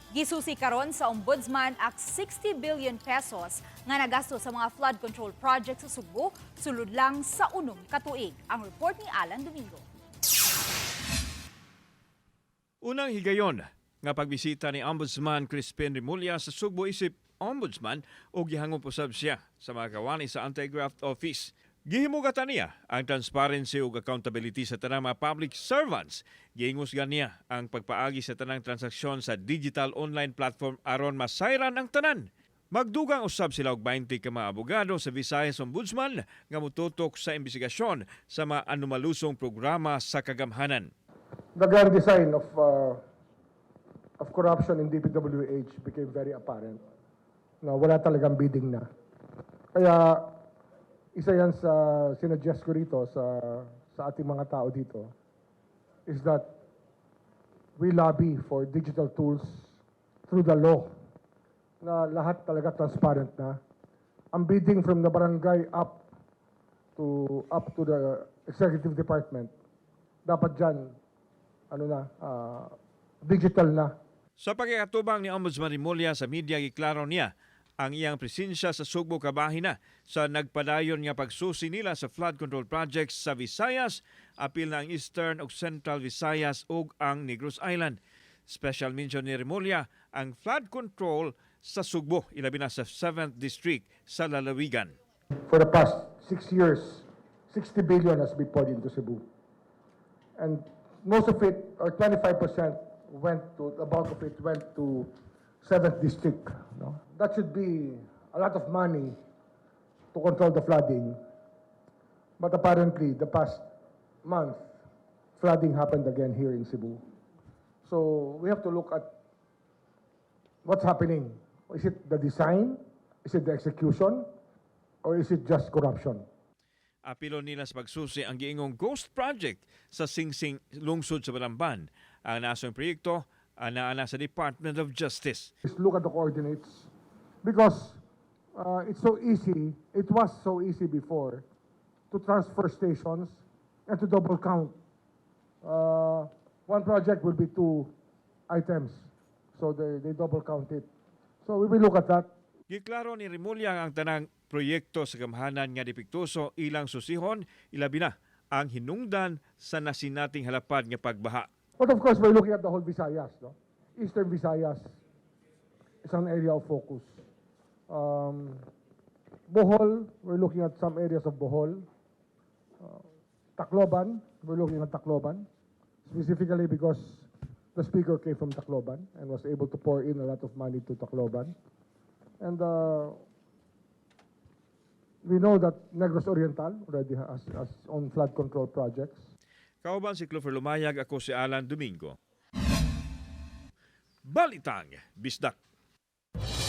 Gisusi karon sa Ombudsman ang 60 billion pesos nga nagasto sa mga flood control projects sa Subo sulod lang sa unong katuig. Ang report ni Alan Domingo. Unang higayon nga pagbisita ni Ombudsman Crispin Remulla sa Subo isip Ombudsman o gihangong pusab siya sa mga kawani sa Anti-Graft Office. Gihimugatan niya ang transparency ug accountability sa tanang mga public servants. Giingusgan niya ang pagpaagi sa tanang transaksyon sa digital online platform aron masayran ang tanan. Magdugang usab sila og 20 ka mga abogado sa Visayas Ombudsman nga mututok sa imbestigasyon sa mga anomalusong programa sa kagamhanan. The grand design of corruption in DPWH became very apparent. Na wala talagang bidding na. Kaya isa yan sa sinuggest ko rito sa ating mga tao dito is that we lobby for digital tools through the law na lahat talaga transparent na. Ang bidding from the barangay up to the executive department, dapat dyan digital na. Sa pagkakatubang ni Ombudsman Remulla sa media, giklaro niya ang iyang presensya sa Sugbo kabahina sa nagpadayon nga pagsusi nila sa flood control projects sa Visayas, apil na ang Eastern ug Central Visayas ug ang Negros Island. Special mention ni Remulla ang flood control sa Sugbo, ilabi na sa 7th District sa Lalawigan. For the past 6 years, 60 billion has been poured into Cebu. And most of it, or 25%, the bulk of it went to 7th District. No? That should be a lot of money to control the flooding. But apparently, the past month, flooding happened again here in Cebu. So we have to look at what's happening. Is it the design? Is it the execution? Or is it just corruption? Apilo nila sa pagsusi ang giingong ghost project sa Singsing lungsod sa Balamban. Ang nasong proyekto ana sa Department of Justice. Just look at the coordinates because it's so easy. It was so easy before to transfer stations and to double count. One project will be 2 items, so they double count it. So we will look at that. Giklaro ni Remulla ang tanang proyekto sa gamhanan nga dipiktuso ilang susihon, ilabi na ang hinungdan sa nasinating halapad nga pagbaha. But of course, we're looking at the whole Visayas. No? Eastern Visayas is an area of focus. Bohol, we're looking at some areas of Bohol. Tacloban, we're looking at Tacloban, specifically because the speaker came from Tacloban and was able to pour in a lot of money to Tacloban. And we know that Negros Oriental already has own flood control projects. Kauban si Clover Lumayag, ako si Alan Domingo. Balitang Bisdak.